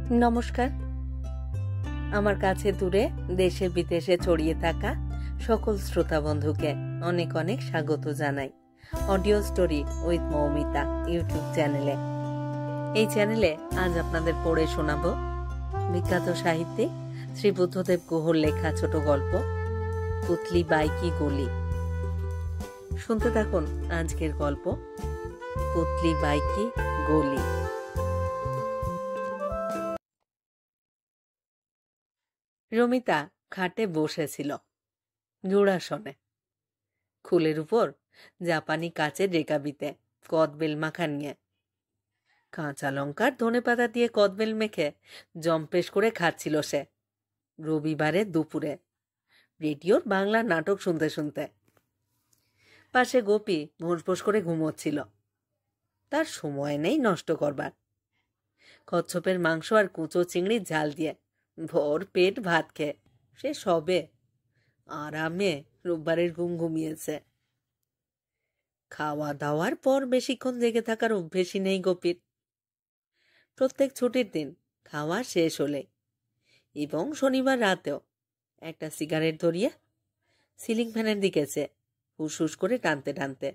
নমস্কার। আমার কাছে দূরে দেশে বিদেশে ছড়িয়ে থাকা সকল শ্রোতা বন্ধুকে অনেক অনেক স্বাগত জানাই audio story with Moumita YouTube চ্যানেলে। এই চ্যানেলে আজ আপনাদের পড়ে শোনাবো বিখ্যাত সাহিত্যিক শ্রী বুদ্ধদেব গুহর লেখা ছোট গল্প পুতলি বাই কি গলি। শুনতে থাকুন আজকের গল্প পুতলি বাই কি গলি। রমিতা খাটে বসেছিল জোড়াসনে, খুলের উপর জাপানি কাচের রেকাবিতে কদবেল মাখা নিয়ে। কাঁচা লঙ্কার ধনেপাতা দিয়ে কদবেল মেখে জম্পেশ করে খাচ্ছিল সে রবিবারে দুপুরে রেডিওর বাংলা নাটক শুনতে শুনতে। পাশে গোপী ভোঁস করে ঘুমোচ্ছিল, তার সময় নেই নষ্ট করবার। কচ্ছপের মাংস আর কুচো চিংড়ির ঝাল দিয়ে ভর পেট ভাত খেয়ে সে সবে আরামে রোববারের ঘুম ঘুমিয়েছে। খাওয়া দাওয়ার পর বেশিক্ষণ জেগে থাকার অভ্যেসই নেই গোপীর। প্রত্যেক ছুটির দিন খাওয়া শেষ হলে এবং শনিবার রাতেও একটা সিগারেট ধরিয়ে সিলিং ফ্যানের দিকে চেয়ে হুস করে টানতে টানতে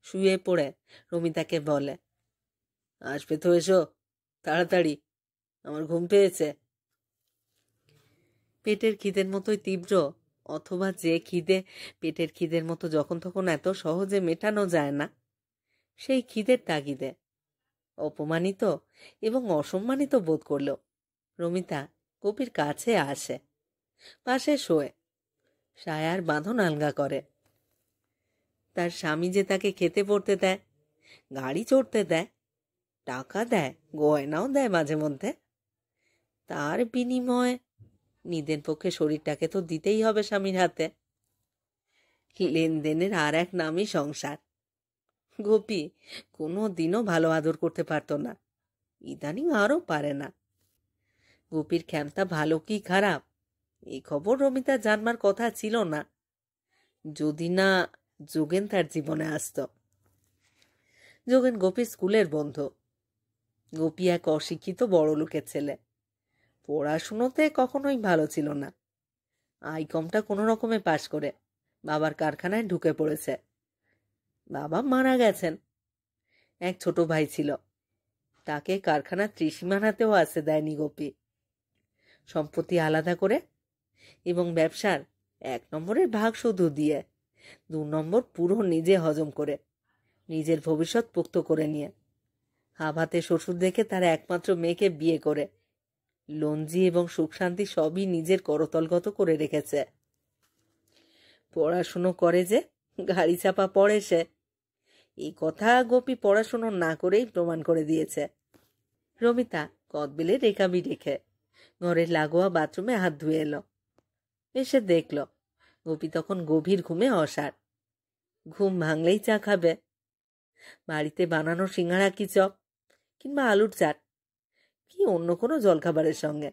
শুয়ে পড়ে রমিতাকে বলে, আসবে তো এসো তাড়াতাড়ি, আমার ঘুম পেয়েছে। পেটের খিদের মতোই তীব্র, অথবা যে খিদে পেটের খিদের মতো যখন তখন এত সহজে মেটানো যায় না, সেই খিদের তাগিদে অপমানিত এবং অসম্মানিত বোধ করল রমিতা গোপীর কাছে আসে, পাশে শোয়ে, সায়ার বাঁধন আলগা করে। তার স্বামী যে তাকে খেতে পড়তে দেয়, গাড়ি চড়তে দেয়, টাকা দেয়, গয়নাও দেয় মাঝে মধ্যে, তার বিনিময়ে নিজের পক্ষে শরীরটাকে তো দিতেই হবে স্বামীর হাতে। লেনদেনের আর এক নামই সংসার। গোপী কোনো দিনও ভালো আদর করতে পারত না, ইদানিং আরও পারে না। গোপীর ক্ষমতা ভালো কি খারাপ এই খবর রমিতা জানবার কথা ছিল না, যদি না যোগেন তার জীবনে আসত। যোগেন গোপীর স্কুলের বন্ধু। গোপী এক অশিক্ষিত বড় লোকের ছেলে, পড়াশুনোতে কখনোই ভালো ছিল না। আইকমটা কোনো রকমে পাশ করে বাবার কারখানায় ঢুকে পড়েছে। বাবা মারা গেছেন, এক ছোট ভাই ছিল, তাকে কারখানার ত্রিসীমানাতেও আসতে দেয়নি গোপী। সম্পত্তি আলাদা করে এবং ব্যবসার 1 নম্বরের ভাগ শুধু দিয়ে 2 নম্বর পুরো নিজে হজম করে নিজের ভবিষ্যৎ পোক্ত করে নিয়ে হাভাতে শ্বশুর দেখে তার একমাত্র মেয়েকে বিয়ে করে লঞ্জি এবং সুখ শান্তি সবই নিজের করতলগত করে রেখেছে। পড়াশুনো করে যে গাড়ি চাপা পড়ে সে, এই কথা গোপী পড়াশুনো না করেই প্রমাণ করে দিয়েছে। রমিতা কদবেলে রেকাবি রেখে ঘরের লাগোয়া বাথরুমে হাত ধুয়ে এলো। এসে দেখল গোপী তখন গভীর ঘুমে অসাড়। ঘুম ভাঙলেই চা খাবে, বাড়িতে বানানো সিঙ্গাড়া কি চপ কিংবা আলুর চাট কি অন্য কোনো জলখাবারের সঙ্গে।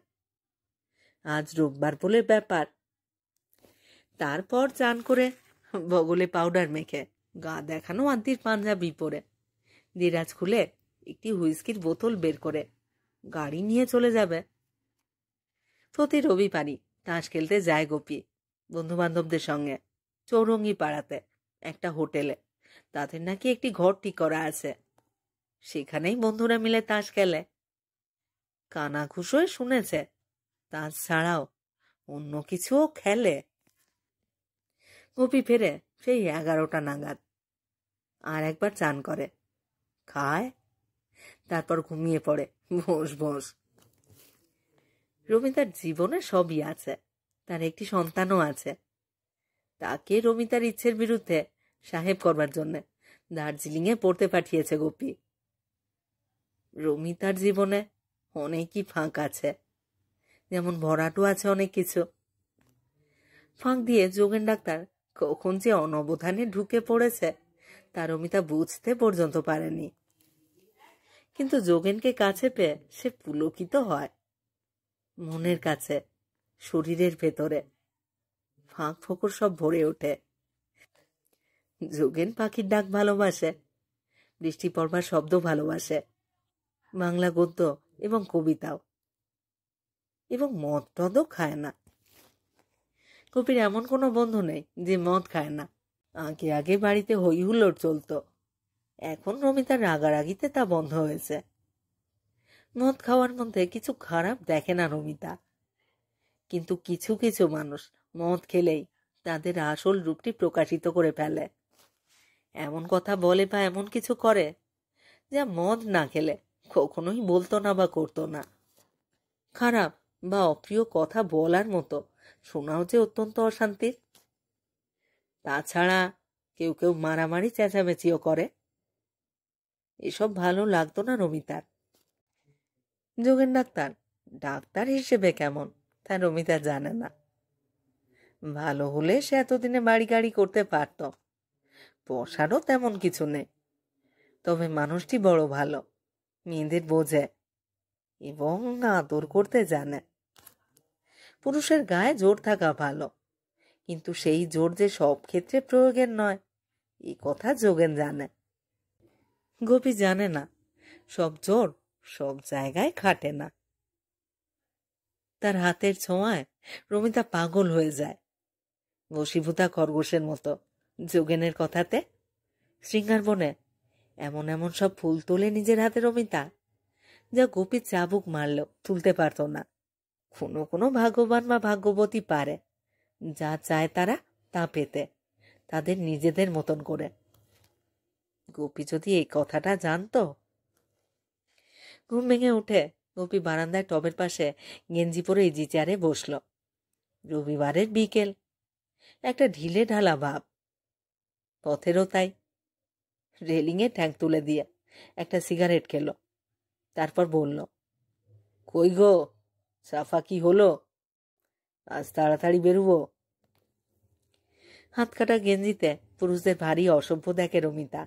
আজ রোববার বলে ব্যাপার। তারপর চান করে বগলে পাউডার মেখে গা দেখানো আন্টির পাঞ্জাবি পরে দেরাজ খুলে একটি হুইস্কির বোতল বের করে গাড়ি নিয়ে চলে যাবে। প্রতি রবিবারই তাস খেলতে যায় গোপী বন্ধু বান্ধবদের সঙ্গে চৌরঙ্গি পাড়াতে একটা হোটেলে। তাদের নাকি একটি ঘর ঠিক করা আছে, সেখানেই বন্ধুরা মিলে তাস খেলে। কানাঘুষ হয়ে শুনেছে তাস ছাড়াও অন্য কিছুও খেলে। গোপী ফেরে সেই 11টা নাগাদ, আর একবার চান করে, খায়, তারপর ঘুমিয়ে পড়ে ভোঁস। রমিতার জীবনে সবই আছে, তার একটি সন্তানও আছে। তাকে রমিতার ইচ্ছের বিরুদ্ধে সাহেব করবার জন্য দার্জিলিংয়ে পড়তে পাঠিয়েছে গোপী। রমিতার জীবনে অনেকই ফাঁক আছে, যেমন ভরাটও আছে অনেক কিছু। ফাঁক দিয়ে যোগেন ডাক্তার কখন যে অনবধানে ঢুকে পড়েছে তা রমিতা বুঝতে পর্যন্ত পারেনি। কিন্তু যোগেনকে কাছে পেয়ে সে পুলকিত হয়। মনের কাছে, শরীরের ভেতরে ফাঁক ফোকর সব ভরে ওঠে। যোগেন পাখির ডাক ভালোবাসে, বৃষ্টি পড়বার শব্দ ভালোবাসে, বাংলা গদ্য এবং কবিতাও। এবং মদ টদও খায় না। গোপীর এমন কোনো বন্ধু নেই যে মদ খায় না। আগে আগে বাড়িতে হই হুল্লোড় চলত, এখন রমিতার রাগারাগিতে তা বন্ধ হয়েছে। মদ খাওয়ার মধ্যে কিছু খারাপ দেখে না রমিতা, কিন্তু কিছু কিছু মানুষ মদ খেলেই তাদের আসল রূপটি প্রকাশিত করে ফেলে। এমন কথা বলে বা এমন কিছু করে যা মদ না খেলে কখনোই বলতো না বা করতো না। খারাপ বা অপ্রিয় কথা বলার মতো শোনাও যে অত্যন্ত অশান্তির। তাছাড়া কেউ কেউ মারামারি চেঁচামেচিও করে। এসব ভালো লাগতো না রমিতার। যোগেন ডাক্তার ডাক্তার হিসেবে কেমন তা রমিতা জানে না। ভালো হলে সে এতদিনে বাড়ি গাড়ি করতে পারত। পয়সারও তেমন কিছু নেই, তবে মানুষটি বড় ভালো, মেয়েদের বোঝে এবং আদর করতে জানে। পুরুষের গায়ে জোর থাকা ভালো, কিন্তু সেই জোর যে সব ক্ষেত্রে প্রয়োগের নয়, এই কথা যোগেন জানে। গোপী জানে না সব জোর সব জায়গায় খাটে না। তার হাতের ছোঁয়ায় রমিতা পাগল হয়ে যায়, বশীভূতা খরগোশের মতো। যোগেনের কথাতে শৃঙ্গার বনে এমন এমন সব ফুল তোলে নিজের হাতে রমিতা, যা গোপী চাবুক মারলেও তুলতে পারত না। কোনো কোনো ভাগ্যবান বা ভাগ্যবতী পারে যা চায় তারা তা পেতে, তাদের নিজেদের মতন করে। গোপী যদি এই কথাটা জানতো। ঘুম ভেঙে উঠে গোপী বারান্দায় টবের পাশে গেঞ্জি পরে ইজি চেয়ারে বসল। রবিবারের বিকেল, একটা ঢিলে ঢালা ভাব। পথেরও তাই। রেলিংয়ে ঠ্যাং তুলে দিয়ে একটা সিগারেট খেল, তারপর বলল, কই গো, সাফা কি হলো? আজ তাড়াতাড়ি বেরুবো। হাত কাটা গেঞ্জিতে পুরুষদের ভারী অসভ্য দেখে রমিতা।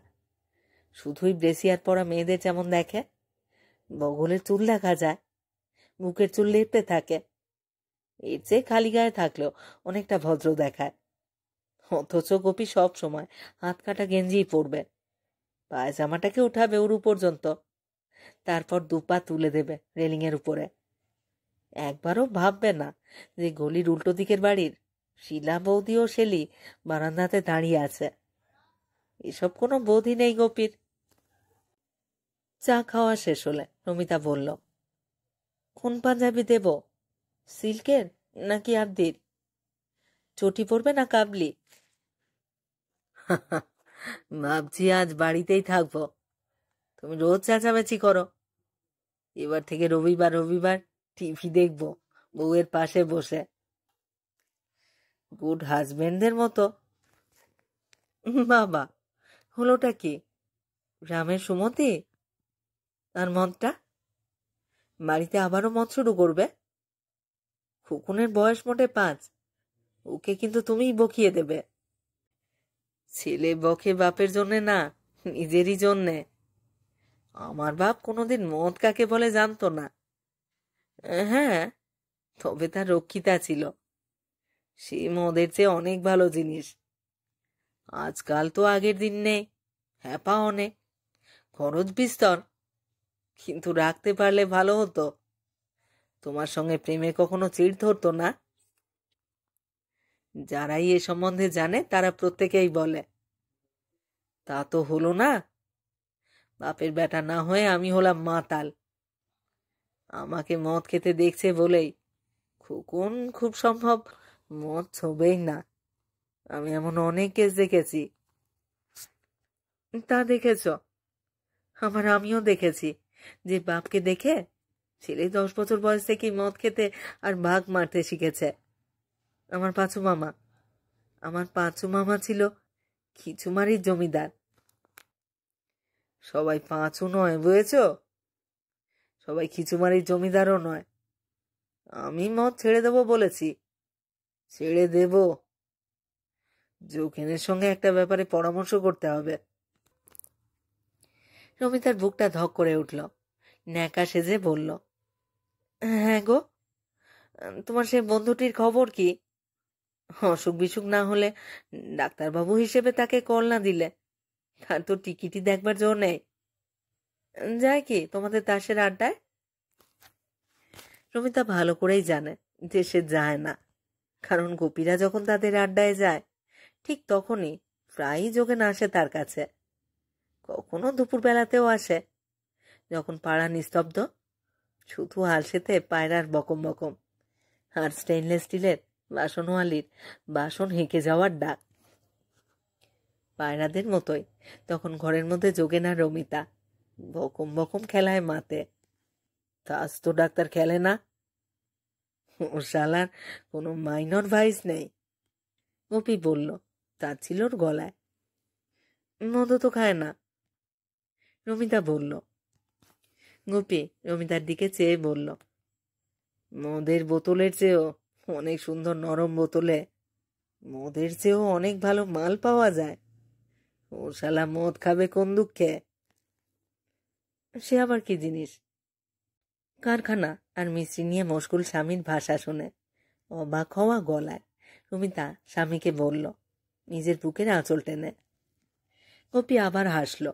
শুধুই ব্রেসিয়ার পরা মেয়েদের যেমন দেখে। বগলের চুল দেখা যায়, মুখের চুল লেপতে থাকে। এর চেয়ে খালি গায়ে থাকলেও অনেকটা ভদ্র দেখায়। অথচ গোপী সব সময় হাত কাটা গেঞ্জিই পরবে। পায়জামাটাকে উঠাবে উরু পর্যন্ত, তারপর দুপা তুলে দেবে রেলিংয়ের উপরে। একবারও ভাববে না যে গলির উল্টো দিকের বাড়ির শিলা বৌদি ও শেলি বারান্দাতে দাঁড়িয়ে আছে। এসব কোনো বোধই নেই গোপীর। চা খাওয়া শেষ হলে রমিতা বলল, কোন পাঞ্জাবি দেব, সিল্কের নাকি আবদির? চটি পরবে না কাবলি? ভাবছি আজ বাড়িতেই থাকবো। তুমি রোজ চেঁচামেচি করো, এবার থেকে রবিবার রবিবার টিভি দেখবো বউয়ের পাশে বসে, গুড হাজবেন্ডদের মতো। বাবা, হলোটা কি? রামের সুমতি আর মদটা? বাড়িতে আবারও মদ শুরু করবে? খুকুনের বয়স মোটে 5, ওকে কিন্তু তুমিই বকিয়ে দেবে। ছেলে বকে বাপের জন্যে না, নিজেরই জন্যে। আমার বাপ কোনোদিন মদ কাকে বলে জানতো না। হ্যাঁ, তবে তার রক্ষিতা ছিল, সে মদের চেয়ে অনেক ভালো জিনিস। আজকাল তো আগের দিন নেই, হ্যাপা অনেক, খরচ বিস্তর, কিন্তু রাখতে পারলে ভালো হতো। তোমার সঙ্গে প্রেমে কখনো চিড় ধরতো না? যারাই এ সম্বন্ধে জানে তারা প্রত্যেকেই বলে। তা তো হলো না। বাপের বেটা না হয়ে আমি হলাম মাতাল। আমাকে মদ খেতে দেখছে বলেই খুকুন খুব সম্ভব মদ ছোবেই না। আমি এমন অনেক কেস দেখেছি। তা দেখেছ? আমিও দেখেছি যে বাপকে দেখে ছেলে 10 বছর বয়স থেকেই মদ খেতে আর ভাগ মারতে শিখেছে। আমার পাঁচু মামা ছিল খিচুমারির জমিদার। সবাই পাঁচু নয়, বুঝেছ? সবাই খিচুমারির জমিদারও নয়। আমি মদ ছেড়ে দেবো বলেছি, ছেড়ে দেব। যোগেনের সঙ্গে একটা ব্যাপারে পরামর্শ করতে হবে। রমিতার বুকটা ধক করে উঠল। ন্যাকা সেজে বলল, হ্যাঁ গো, তোমার সে বন্ধুটির খবর কি? অসুখ বিসুখ না হলে ডাক্তারবাবু হিসেবে তাকে কল না দিলে তার তো টিকিটই দেখবার জো নেই। যায় কি তোমাদের তাসের আড্ডায়? রমিতা ভালো করেই জানে যে সে যায় না, কারণ গোপীরা যখন তাদের আড্ডায় যায় ঠিক তখনই প্রায়ই যোগেন আসে তার কাছে। কখনো দুপুরবেলাতেও আসে, যখন পাড়া নিস্তব্ধ, শুধু আলসেতে পায়রার বকম বকম আর স্টেইনলেস স্টিলের বাসনওয়ালির বাসন হেঁকে যাওয়ার ডাক। পায়রাদের মতোই তখন ঘরের মধ্যে যোগেন আর রমিতা বকম বকম খেলায় মাতে। তাজ তো ডাক্তার খেলে না, ও শালার কোনো মাইনর ভাইস নেই, গোপী বলল। তার ছিল ওর গলায়। মদ তো খায় না, রমিতা বলল। গোপী রমিতার দিকে চেয়ে বলল, মদের বোতলের চেয়েও অনেক সুন্দর নরম বোতলে মদের চেয়েও অনেক ভালো মাল পাওয়া যায়। ও শালা মদ খাবে কোন দুঃখে? সে আবার কি জিনিস? কারখানা আর মিস্ত্রি নিয়ে মশগুল স্বামীর ভাষা শুনে অবাক হওয়া গলায় রমিতা স্বামীকে বলল, নিজের বুকের আঁচল টেনে। গোপী আবার হাসল।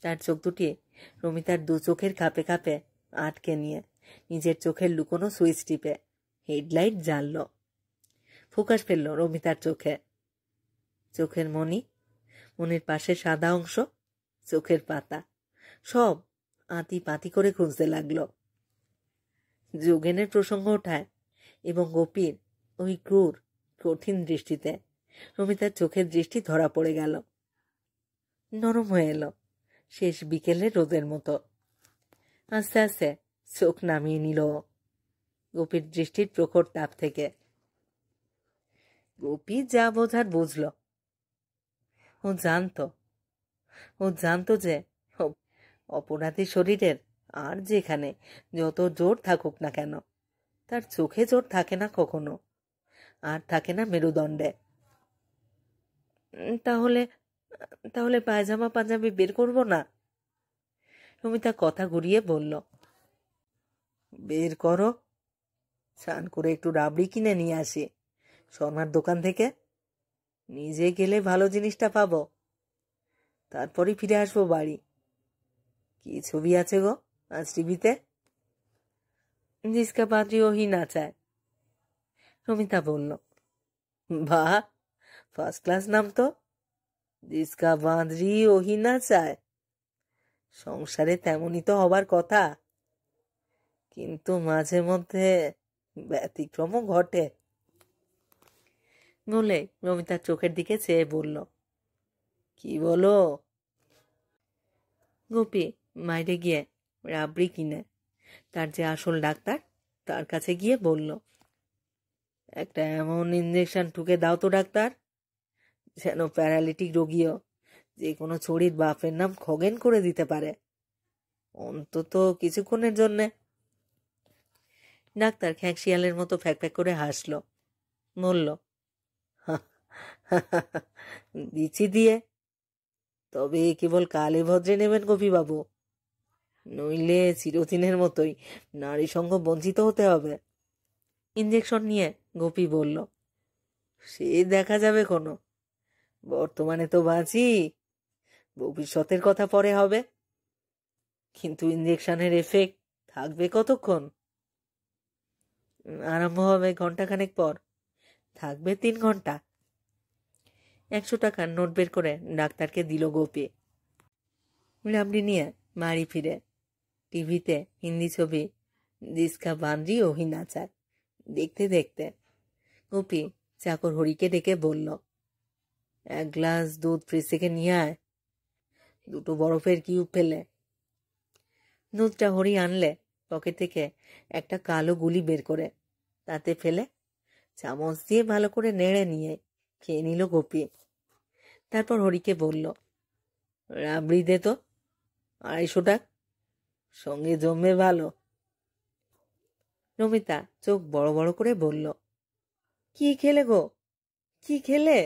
তার চোখ দুটি রমিতার দু চোখের কাপে কাপে আটকে নিয়ে নিজের চোখের লুকোনো সুইচ টিপে হেডলাইট জ্বালল। ফোকাস ফেলল রমিতার চোখে। চোখের মণি, মনির পাশে সাদা অংশ, চোখের পাতা সব আতি পাতি করে খুঁজতে লাগল। যোগেনের প্রসঙ্গ ওঠায় এবং গোপীর ওই ক্রূর কঠিন দৃষ্টিতে রমিতার চোখের দৃষ্টি ধরা পড়ে গেল। নরম হয়ে এলো শেষ বিকেলের রোদের মতো। আস্তে আস্তে চোখ নামিয়ে নিল গোপীর দৃষ্টির প্রখর তাপ থেকে। গোপী যা বোঝার বুঝল। ও জানতো যে অপরাধী শরীরের আর যেখানে যত জোর থাকুক না কেন, তার চোখে জোর থাকে না কখনো, আর থাকে না মেরুদণ্ডে। তাহলে তাহলে পায়জামা পাঞ্জাবি বের করব না? রমিতা কথা ঘুরিয়ে বলল। বের করো, স্নান করে একটু রাবড়ি কিনে নিয়ে আসি শর্মার দোকান থেকে। নিজে গেলে ভালো জিনিসটা পাবো, তারপরই ফিরে আসবো বাড়ি। কি ছবি আছে গো আজ টিভিতে? জিসকা বাদ্রি ওহি নাচায়, রমিতা বলল। বাহ, ফার্স্ট ক্লাস নাম তো, জিসকা বাঁধরি ওহি নাচায়। সংসারে তেমনই তো হবার কথা, কিন্তু মাঝে মধ্যে ব্যতিক্রমও ঘটে বলে রমিতার চোখের দিকে চেয়ে বলল, কি বলো? গোপী বাইরে গিয়ে রাবড়ি কিনে তার যে আসল ডাক্তার তার কাছে গিয়ে বলল, একটা এমন ইঞ্জেকশন ঠুকে দাও তো ডাক্তার, যেন প্যারালিটিক রোগীও যে কোনো ছড়ির বাপের নাম খগেন করে দিতে পারে, অন্তত কিছুক্ষণের জন্যে। ডাক্তার খ্যাঁকশিয়ালের মতো ফ্যাক ফ্যাক করে হাসল, বলল, দিচ্ছি দিয়ে, তবে কেবল কালে ভদ্রে নেবেন গোপীবাবু, নইলে চিরদিনের মতোই নারী সঙ্গ বঞ্চিত হতে হবে। ইঞ্জেকশন নিয়ে গোপী বলল, সে দেখা যাবে কোনো, বর্তমানে তো বাঁচি, ভবিষ্যতের কথা পরে হবে। কিন্তু ইঞ্জেকশনের এফেক্ট থাকবে কতক্ষণ? আরম্ভ হবে ঘন্টাখানেক পর, থাকবে 3 ঘন্টা। 100 টাকার নোট বের করে ডাক্তারকে দিল গোপী। রাবড়ি নিয়ে বাড়ি ফিরে টিভিতে হিন্দি ছবি জিসকা বাঁধরি ওহি নাচায় দেখতে দেখতে গোপী চাকর হরিকে ডেকে বলল, 1 গ্লাস দুধ ফ্রিজ থেকে নিয়ে আয়, 2 বরফের কিউব ফেলে। দুধটা হরি আনলে পকেট থেকে একটা কালো গুলি বের করে তাতে ফেলে চামচ দিয়ে ভালো করে নেড়ে নিয়ে খেয়ে নিল গোপী। তারপর হরিকে বলল, রাবড়ি দে তো, 250 টাকা, সঙ্গে জমবে ভালো। রমিতা চোখ বড় বড় করে বলল, কি খেলে গো, কি খেলে?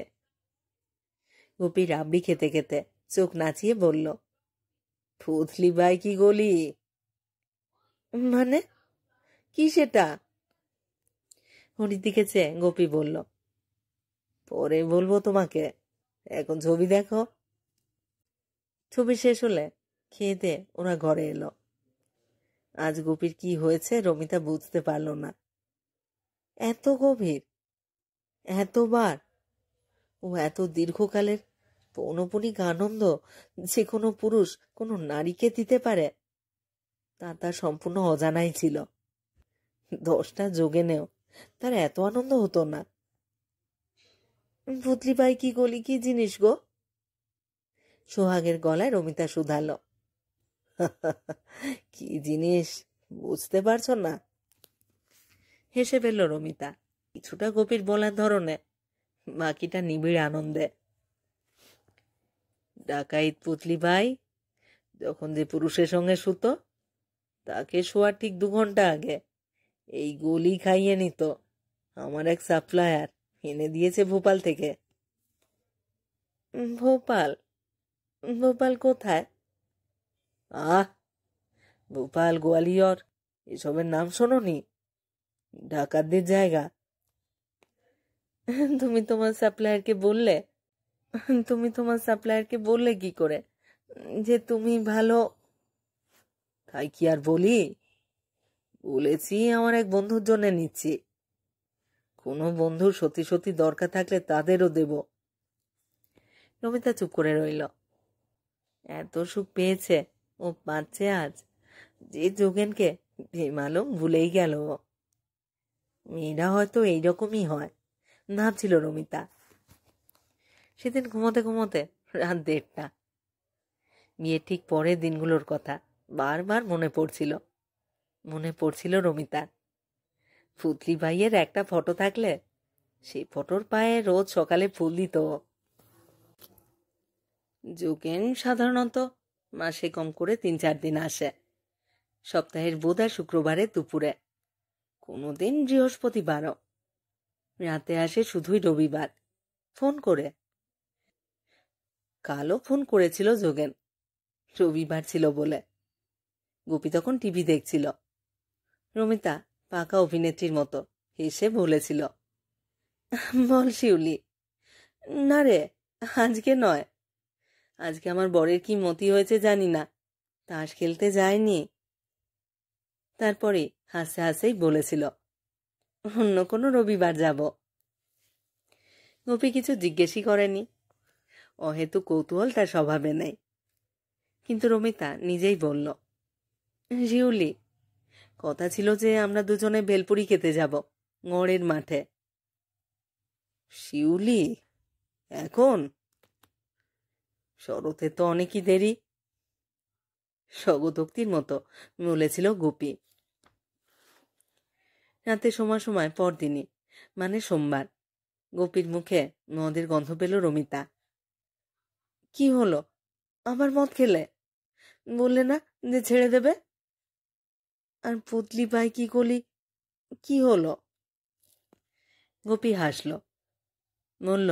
গোপী রাবড়ি খেতে খেতে চোখ নাচিয়ে বলল, ফুতলি বাই কি গলি। মানে কি সেটা? হরির দিকে চেয়ে গোপী বলল, পরে বলবো তোমাকে, এখন ছবি দেখো। ছবি শেষ হলে খেয়ে দিয়ে ওরা ঘরে এলো। আজ গোপীর কি হয়েছে রমিতা বুঝতে পারল না। এত গভীর, এতবার, ও এত দীর্ঘকালের পৌনপুনিক আনন্দ যে কোনো পুরুষ কোনো নারীকে দিতে পারে তা তার সম্পূর্ণ অজানাই ছিল। 10টা যোগেনেও তার এত আনন্দ হতো না। পুতলি ভাই কি গলি, কি জিনিস গো? সোহাগের গলায় রমিতা শুধাল। কি জিনিস বুঝতে পারছ না? হেসে ফেলল রমিতা, কিছুটা গোপীর বলার ধরনে, বাকিটা নিবিড় আনন্দে। ডাকাইত পুতলি ভাই যখন যে পুরুষের সঙ্গে শুতো তাকে শোয়ার ঠিক 2 ঘন্টা আগে এই গলি খাইয়ে নিত আমার এক সাপ্লায়ার, এনে দিয়েছে ভোপাল থেকে। ভোপাল? ভোপাল কোথায়? আহ, ভোপাল, গোয়ালিয়র এসবের নাম শোনোনি? ডাকাতদের জায়গা। তুমি তোমার সাপ্লায়ারকে বললে কি করে যে তুমি ভালো? তাই কি আর বলি? বলেছি আমার এক বন্ধুর জন্য নিচ্ছি, কোনো বন্ধুর সত্যি সত্যি দরকার থাকলে তাদেরও দেব। রমিতা চুপ করে রইল। এত সুখ পেয়েছে ও পাচ্ছে আজ, যে যোগেনকে মালুম ভুলেই গেল। মেয়েরা হয়তো এইরকমই হয় ভাবছিল রমিতা। সেদিন ঘুমোতে ঘুমোতে রাত 1:30। বিয়ের ঠিক পরের দিনগুলোর কথা বারবার মনে পড়ছিল রমিতার। পুতলি ভাইয়ের একটা ফটো থাকলে সেই ফটোর পায়ে রোজ সকালে ফুল দিত। যোগেন সাধারণত মাসে কম করে 3-4 দিন আসে, সপ্তাহের বুধ আর শুক্রবারে দুপুরে, কোনোদিন বৃহস্পতিবারও। রাতে আসে শুধুই রবিবার ফোন করে। কালও ফোন করেছিল যোগেন, রবিবার ছিল বলে। গোপী তখন টিভি দেখছিল। রমিতা পাকা অভিনেত্রীর মতো হেসে বলেছিল, বল শিউলি। না রে, আজকে নয়, আজকে আমার বরের কি মতি হয়েছে জানি না, তাস খেলতে যায়নি। তারপরে হাসতে হাসতেই বলেছিল, অন্য কোনো রবিবার যাব। গোপী কিছু জিজ্ঞেসই করেনি, অহেতু কৌতূহল তার স্বভাবে নেই। কিন্তু রমিতা নিজেই বলল, শিউলি, কথা ছিল যে আমরা দুজনে ভেলপুরি খেতে যাব গড়ের মাঠে। শিউলি, এখন? শরতের তো অনেকই দেরি। স্বগতোক্তির মতো বলেছিল গোপী। রাতে সময় পরদিনই, মানে সোমবার, গোপীর মুখে মদের গন্ধ পেল রমিতা। কি হলো, আবার মদ খেলে? বললে না যে ছেড়ে দেবে? আর পুতলি ভাই কি করলি, কি হলো? গোপী হাসল, বলল,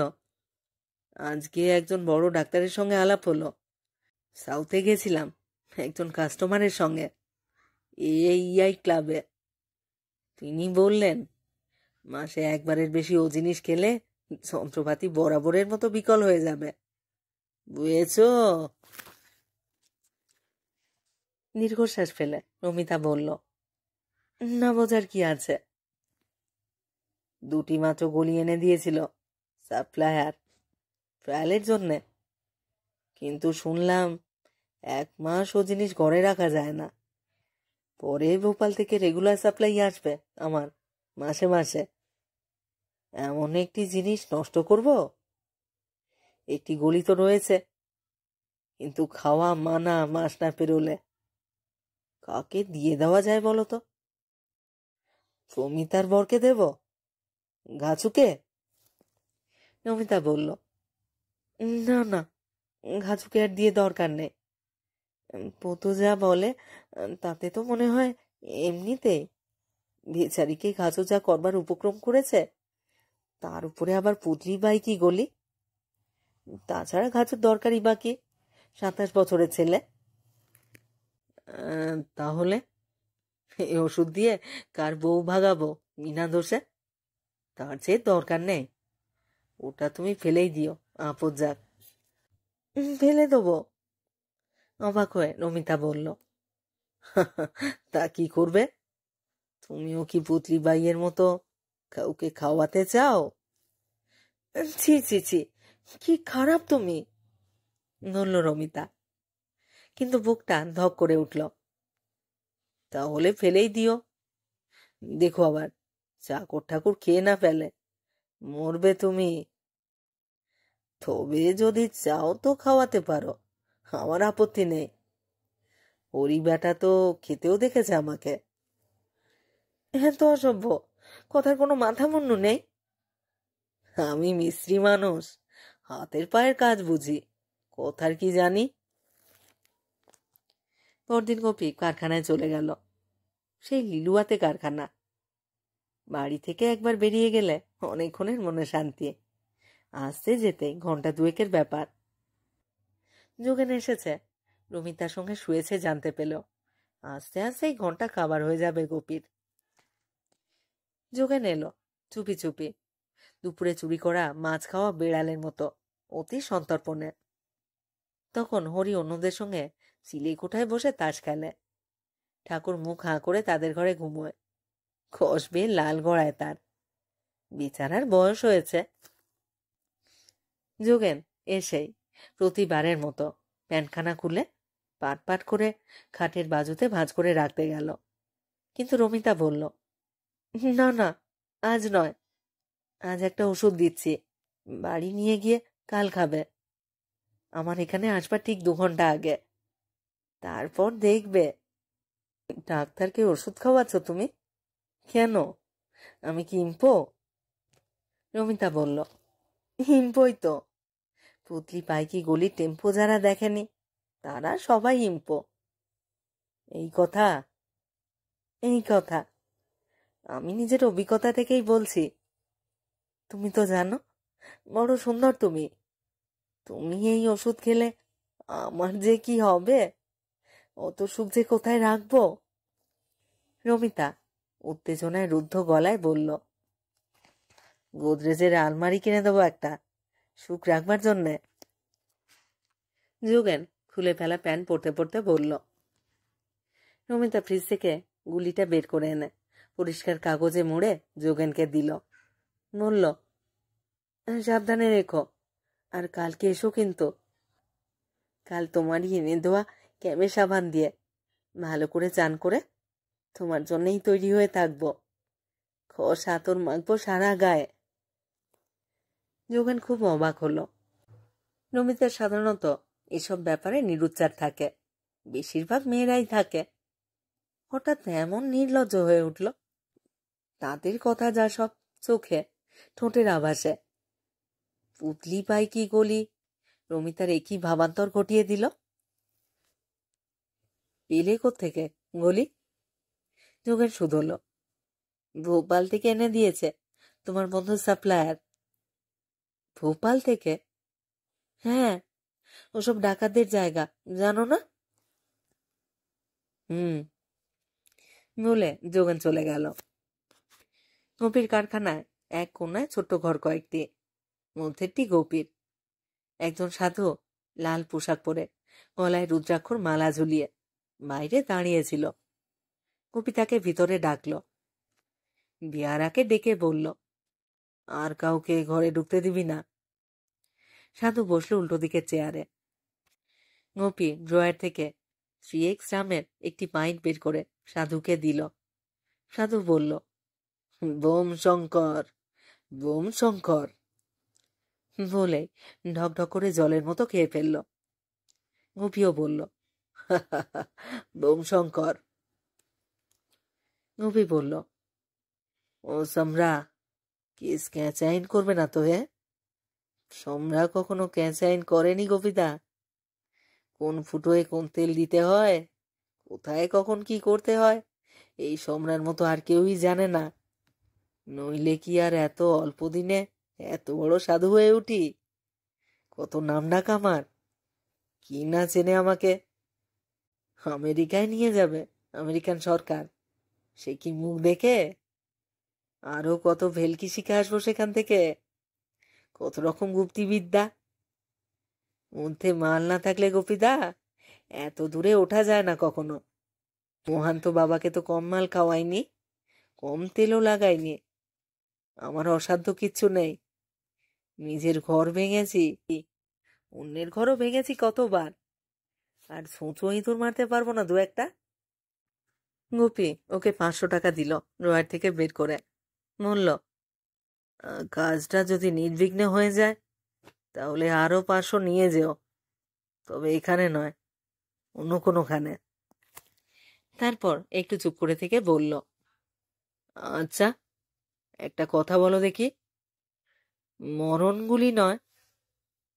আজকে একজন বড় ডাক্তারের সঙ্গে আলাপ হলো। সাউথে গেছিলাম একজন কাস্টমারের সঙ্গে, এই ক্লাবে। তিনি বললেন মাসে একবারের বেশি ও জিনিস খেলে যন্ত্রপাতি বরাবরের মতো বিকল হয়ে যাবে, বুঝেছ? দীর্ঘশ্বাস ফেলে রমিতা বলল, না বোঝার কি আছে। 2টি মাত্র গলি এনে দিয়েছিল সাপ্লায়ার ট্রায়ালের জন্যে, কিন্তু শুনলাম 1 মাস ও জিনিস ঘরে রাখা যায় না। পরে ভোপাল থেকে রেগুলার সাপ্লাই আসবে আমার মাসে মাসে। এমন একটি জিনিস নষ্ট করব? একটি গলি তো রয়েছে, কিন্তু খাওয়া মানা মাস না পেরোলে কাকে দিয়ে দেওয়া যায় বলো তো? প্রমিতার বরকে দেব? ঘাচুকে? নমিতা বলল, না না, ঘাচুকে আর দিয়ে দরকার নেই। পতু যা বলে তাতে তো মনে হয় এমনিতেই বেচারিকে ঘাচু যা করবার উপক্রম করেছে, তার উপরে আবার পুতলি বাই কি গলি। তাছাড়া ঘাচুর দরকারই বাকি, 27 বছরের ছেলে। তাহলে এই ওষুধ দিয়ে কার বউ ভাগাবো বিনা দোষে? তার চেয়ে দরকার নেই, ওটা তুমি ফেলেই দিও, আপদ যাক। ফেলে দেবো? অবাক হয়ে রমিতা বলল, তা কি করবে? তুমিও কি পুতলি বাইয়ের মতো কাউকে খাওয়াতে চাও? ছি ছি ছি, কি খারাপ তুমি, বলল রমিতা, কিন্তু বুকটা ধক করে উঠল। তাহলে ফেলেই দিও, দেখো আবার চাকর ঠাকুর খেয়ে না ফেলে, মরবে তুমি। তবে যদি চাও তো খাওয়াতে পারো, আমার আপত্তি নেই। হরি বেটা তো খেতেও দেখেছে আমাকে। হ্যাঁ তো অসভ্য, কথার কোনো মাথা মুন্ডু নেই। আমি মিস্ত্রি মানুষ, হাতের পায়ের কাজ বুঝি, কথার কি জানি। পরদিন গোপী কারখানায় চলে গেল। সেই লিলুয়াতে কারখানা। বাড়ি থেকে একবার বেরিয়ে গেলে অনেকক্ষণের মনে শান্তি, আসতে যেতে ঘন্টা দুয়েকের ব্যাপার। যোগেন এসেছে, রমিতার সঙ্গে শুয়েছে জানতে পেল। আস্তে আস্তেই ঘন্টা কাবার হয়ে যাবে গোপীর। যোগেন এলো চুপি চুপি, দুপুরে চুরি করা মাছ খাওয়া বেড়ালের মতো, অতি সন্তর্পণে। তখন হরি অন্যদের সঙ্গে চিলেই কোঠায় বসে তাস খেলে। ঠাকুর মুখ হাঁ করে তাদের ঘরে ঘুমোয়। খস বেয়ে লাল গড়ায় তার, বেচারার বয়স হয়েছে। যোগেন এসেই প্রতিবারের মতো প্যান্টখানা খুলে পাট পাট করে খাটের বাজুতে ভাঁজ করে রাখতে গেল। কিন্তু রমিতা বলল, না না, আজ নয়, আজ একটা ওষুধ দিচ্ছি, বাড়ি নিয়ে গিয়ে কাল খাবে। আমার এখানে আসবার ঠিক 2 ঘন্টা আগে, তারপর দেখবে। ডাক্তারকে ওষুধ খাওয়াচ্ছ তুমি? কেন, আমি কি ইম্পো? রমিতা বলল, ইম্পোই তো। পুতলি পাইকি গলি টেম্পো যারা দেখেনি তারা সবাই ইম্পো। এই কথা, এই কথা আমি নিজের অভিজ্ঞতা থেকেই বলছি। তুমি তো জানো বড় সুন্দর তুমি, তুমি এই ওষুধ খেলে আমার যে কি হবে, অত সুখ যে কোথায় রাখবো। রমিতা উত্তেজনায় রুদ্ধ গলায় বলল, গোদরেজের আলমারি কিনে দেবো একটা, সুখ রাখবার জন্যে। যোগেন খুলে ফেলা প্যান্ট পরতে পরতে বলল। রমিতা ফ্রিজ থেকে গুলিটা বের করে এনে পরিষ্কার কাগজে মুড়ে যোগেনকে দিল। বলল, সাবধানে রেখো, আর কালকে এসো কিন্তু। কাল তোমারই এনে দেওয়া ক্যামে সাবান দিয়ে ভালো করে চান করে তোমার জন্যই তৈরি হয়ে থাকবো। খস আতর মাখবো সারা গায়ে। যোগেন খুব অবাক হলো। রমিতার সাধারণত এসব ব্যাপারে নিরুচ্চার থাকে, বেশিরভাগ মেয়েরাই থাকে। হঠাৎ এমন নির্লজ্জ হয়ে উঠল। তাদের কথা যা সব চোখে ঠোঁটের আভাসে। পুতলি পাই কি গলি রমিতার একই ভাবান্তর ঘটিয়ে দিল। পেলে কোত্থেকে গলি? যোগের শুধল, ভোপাল থেকে এনে দিয়েছে তোমার বন্ধু সাপ্লায়ার। ভোপাল থেকে? হ্যাঁ, ওসব ডাকাতদের জায়গা, জানো না? হুম, বলে যোগেন চলে গেল। গোপীর কারখানায় এক কোনায় ছোট্ট ঘর কয়েকটি, মধ্যেরটি গোপীর। একজন সাধু লাল পোশাক পরে গলায় রুদ্রাক্ষর মালা ঝুলিয়ে বাইরে দাঁড়িয়েছিল। গোপী তাকে ভিতরে ডাকল। বিয়ারাকে ডেকে বলল, আর কাউকে ঘরে ঢুকতে দিবি না। সাধু বসলো উল্টো দিকের চেয়ারে। গোপী ড্রয়ার থেকে 3X রামের একটি পাইন্ট বের করে সাধুকে দিল। সাধু বলল, বোম শঙ্কর, বোম শঙ্কর, বলে ঢকঢক করে জলের মতো খেয়ে ফেলল। গোপীও বলল, বোম শঙ্কর। গোপী বলল, ও সম্রা, কেস ক্যাঁচাইন করবে না তো? হে, সম্রা কখনো ক্যাঁচাইন করেনি গোপীদা। কোন ফুটোয় কোন তেল দিতে হয়, কোথায় কখন কি করতে হয়, এই সম্রার মতো আর কেউই জানে না। নইলে কি আর এত অল্প দিনে এত বড় সাধু হয়ে উঠি? কত নাম ডাক আমার, কি না চেনে আমাকে। আমেরিকায় নিয়ে যাবে আমেরিকান সরকার, সে কি মুখ দেখে? আরো কত ভেলকি শিখে আসবো সেখান থেকে, কত রকম গুপ্তিবিদ্যা। মধ্যে মাল না থাকলে গোপীদা এত দূরে ওঠা যায় না কখনো। মোহান্ত বাবাকে তো কম মাল খাওয়াইনি, কম তেলও লাগাইনি। আমার অসাধ্য কিচ্ছু নেই। নিজের ঘর ভেঙেছি, অন্যের ঘরও ভেঙেছি কতবার, আর ছুঁচো ইঁদুর মারতে পারবো না দু একটা? গোপী ওকে 500 টাকা দিল ড্রয়ার থেকে বের করে। বলল, কাজটা যদি নির্বিঘ্নে হয়ে যায় তাহলে আরো 500 নিয়ে যেও, তবে এখানে নয়, অন্য কোনোখানে। তারপর একটু চুপ করে থেকে বলল, আচ্ছা একটা কথা বলো দেখি, মরণ গুলি নয়,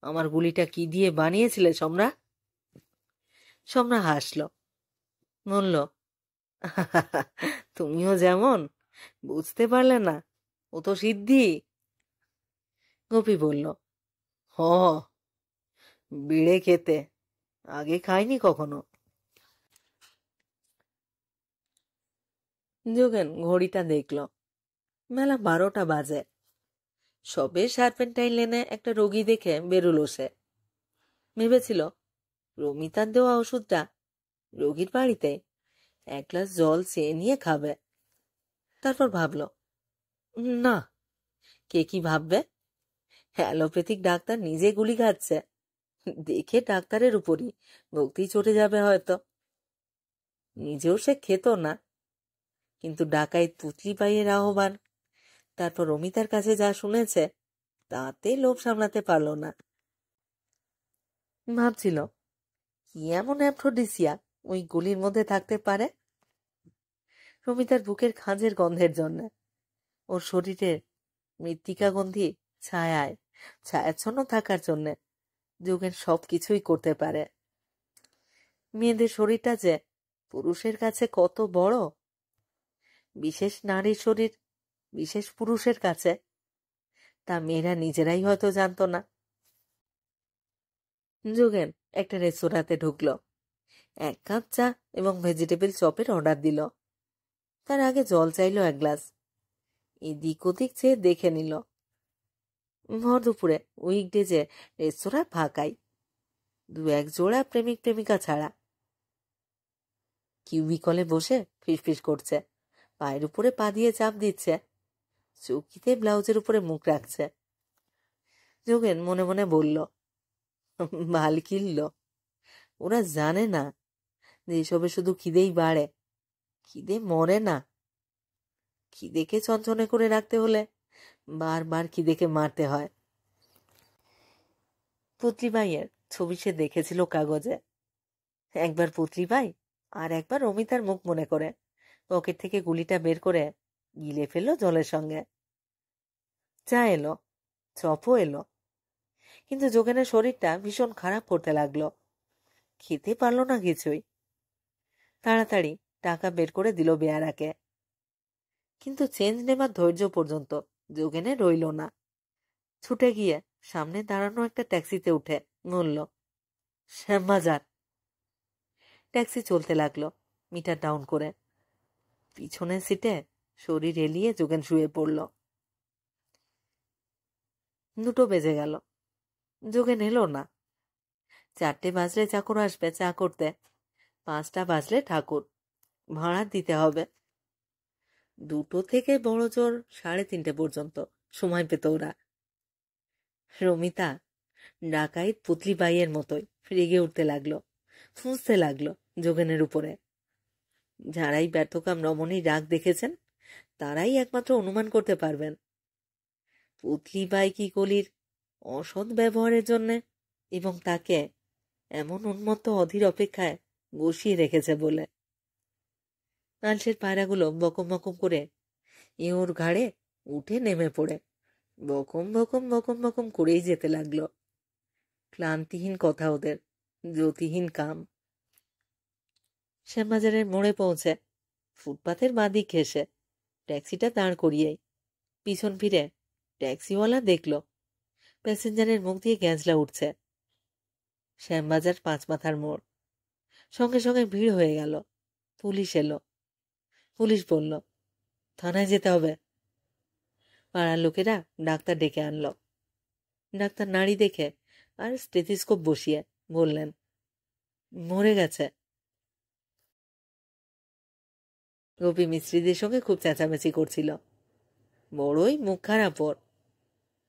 আমার গুলিটা কি দিয়ে বানিয়েছিলে সম্রা? সম্রা হাসল, বলল, তুমিও যেমন, বুঝতে পারলে না, ও তো সিদ্ধি। গোপী বলল, হ, বিড়ে খেতে, আগে খাইনি কখনো। যোগেন ঘড়িটা দেখল, বেলা 12টা বাজে। সবে সার্পেন্টাইন লেনে একটা রোগী দেখে বেরুলো সে। ভেবেছিল রমিতার দেওয়া ওষুধটা রোগীর বাড়িতে 1 গ্লাস জল চেয়ে নিয়ে খাবে। তারপর ভাবল, না, কে কি ভাববে, অ্যালোপ্যাথিক ডাক্তার নিজে গুলি খাচ্ছে, দেখে ডাক্তারের উপরই ভক্তি চটে যাবে হয়তো। নিজেও সে খেত না, কিন্তু ডাকাইত পুতলি বাইয়ের আহ্বান, তারপর রমিতার কাছে যা শুনেছে তাতে লোভ সামলাতে পারল না। ভাবছিল কি এমন অ্যাফ্রোডিসিয়া ওই গুলির মধ্যে থাকতে পারে। রমিতার বুকের খাঁজের গন্ধের জন্য, ওর শরীরের মৃত্তিকা গন্ধি ছায়ায় ছায়াচ্ছন্ন থাকার জন্য যোগেন সব কিছুই করতে পারে। মেয়েদের শরীরটা যে পুরুষের কাছে কত বড়, বিশেষ নারীর শরীর বিশেষ পুরুষের কাছে, তা মেয়েরা নিজেরাই হয়তো জানতো না। যোগেন একটা রেস্তোরাঁতে ঢুকলো, 1 কাপ চা এবং ভেজিটেবল চপের অর্ডার দিল। তার আগে জল চাইল 1 গ্লাস। এদিক ওদিক চেয়ে দেখে নিল। ভর দুপুরে উইকডেজে রেস্তোরাঁ ফাঁকাই, 2-1 জোড়া প্রেমিক প্রেমিকা ছাড়া। কিউবিকলে বসে ফিসফিস করছে, পায়ের উপরে পা দিয়ে চাপ দিচ্ছে, চৌকিতে ব্লাউজের উপরে মুখ রাখছে। যোগেন মনে মনে বলল, ভাল কিনল, ওরা জানে না যে এসবে শুধু খিদেই বাড়ে, খিদে মরে না। খিদেকে চঞ্চনে করে রাখতে হলে বারবার খিদেকে মারতে হয়। পুতলিবাইয়ের ছবি সে দেখেছিল কাগজে, একবার পুতলিবাই আর একবার অমিতার মুখ মনে করে পকেট থেকে গুলিটা বের করে গিলে ফেললো জলের সঙ্গে। চা এলো, চপও এলো, কিন্তু যোগেনের শরীরটা ভীষণ খারাপ করতে লাগলো, খেতে পারল না কিছুই। তাড়াতাড়ি টাকা বের করে দিল বেয়ারাকে, কিন্তু চেঞ্জ নেবার ধৈর্য পর্যন্ত যোগেনের রইল না। ছুটে গিয়ে সামনে দাঁড়ানো একটা ট্যাক্সিতে উঠে বলল, শ্যামবাজার। ট্যাক্সি চলতে লাগলো মিটার ডাউন করে। পিছনের সিটে শরীর এলিয়ে যোগেন শুয়ে পড়ল। 2টো বেজে গেল, যোগেন এলো না। 4টে বাজলে চাকর আসবে চা করতে, 5টা বাজলে ঠাকুর, ভাড়া দিতে হবে। 2টো থেকে বড় জোর 3:30 পর্যন্ত সময় পেত ওরা। রমিতা ডাকাইত পুতলিবাইয়ের মতোই রেগে উঠতে লাগলো, ফুঁসতে লাগলো যোগেনের উপরে। যারাই ব্যর্থকাম রমণীর রাগ দেখেছেন তারাই একমাত্র অনুমান করতে পারবেন পুতলিবাই কি কলির অসৎ ব্যবহারের জন্য এবং তাকে এমন উন্মত্ত অধীর অপেক্ষায় বসিয়ে রেখেছে বলে। আলসের পায়রাগুলো বকম বকম করে এ ওর ঘাড়ে উঠে নেমে পড়ে বকম বকম বকম বকম করেই যেতে লাগলো। ক্লান্তিহীন কথা ওদের, জ্যোতিহীন কাম। শ্যামবাজারের মোড়ে পৌঁছে ফুটপাথের বাঁদিক ঘেঁষে ট্যাক্সিটা দাঁড় করিয়েই পিছন ফিরে ট্যাক্সিওয়ালা দেখল প্যাসেঞ্জারের মুখ দিয়ে গ্যাঁজলা উঠছে। শ্যামবাজার 5 মাথার মোড়। সঙ্গে সঙ্গে ভিড় হয়ে গেল। পুলিশ এলো। পুলিশ বলল, থানায় যেতে হবে। পাড়ার লোকেরা ডাক্তার ডেকে আনলো। ডাক্তার নাড়ি দেখে আর স্টেথিস্কোপ বসিয়ে বললেন, মরে গেছে। গোপী মিস্ত্রিদের সঙ্গে খুব চেঁচামেচি করছিল। বড়ই মুখ খারাপ ওর।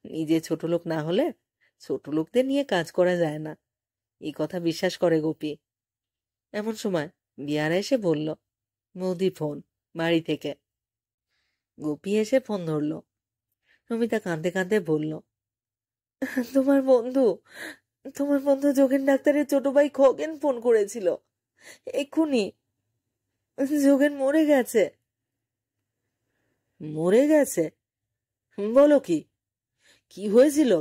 নিজে ছোট লোক না হলে ছোট লোকদের নিয়ে কাজ করা যায় না, এই কথা বিশ্বাস করে গোপী। এমন সময় বিয়ারা এসে বলল, বৌদি ফোন, বাড়ি থেকে। গোপী এসে ফোন ধরল। নমিতা কাঁদতে কাঁদতে বলল, তোমার বন্ধু তোমার বন্ধু যোগেন ডাক্তারের ছোট ভাই খগেন ফোন করেছিল, এক্ষুনি। যোগেন মরে গেছে। মরে গেছে? বলো কি? কি হয়েছিল?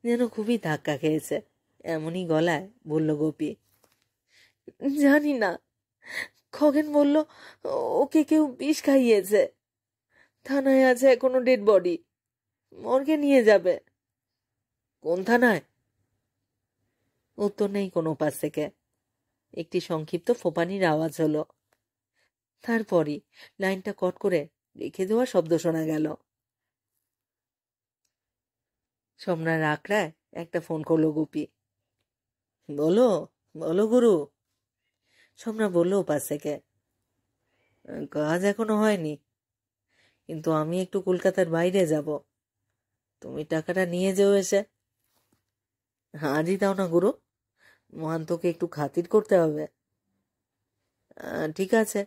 যেন খুবই ধাক্কা খেয়েছে, এমনই গলায় বলল গোপী। জানি না, খগেন বলল ওকে কেউ বিষ খাইয়েছে। থানায় আছে এখনো ডেড বডি, মর্গে নিয়ে যাবে। কোন থানায়? উত্তর নেই কোনো পাশ থেকে। একটি সংক্ষিপ্ত ফোপানির আওয়াজ হলো। তারপরই লাইনটা কট করে রেখে দেওয়া শব্দ শোনা গেল। সম্রাট আকড়ায় একটা ফোন করলো গোপী। বলো বলো গুরু। সম্রাট বলল ওপাশ থেকে, কাজ এখনো হয়নি, কিন্তু আমি একটু কলকাতার বাইরে যাব, তুমি টাকাটা নিয়ে যেও এসে। আজই দাও না গুরু, মহান্তকে একটু খাতির করতে হবে। ঠিক আছে,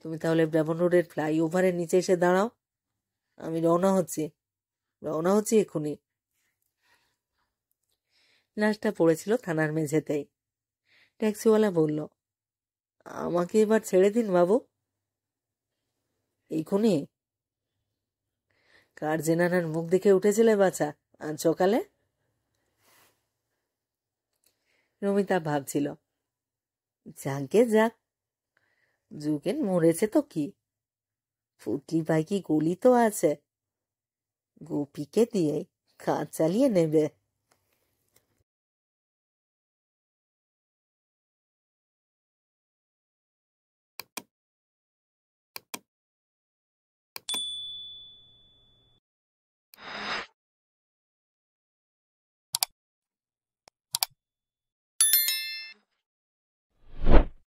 তুমি তাহলে ব্রাবন রোডের ফ্লাইওভারের নিচে এসে দাঁড়াও, আমি রওনা হচ্ছি এক্ষুনি। লাশটা পড়েছিল থানার মেঝেতেই। ট্যাক্সিওয়ালা বলল, আমাকে এবার ছেড়ে দিন বাবু। এইক্ষুনি? কার জেনানার মুখ দেখে উঠেছিলে বাছা আজ সকালে? রমিতা ভাবছিল, যাকে যাক, যোগেন মরেছে তো কি, ফুটলি বাইকি গলি তো আছে, গোপীকে দিয়ে কাজ চালিয়ে নেবে।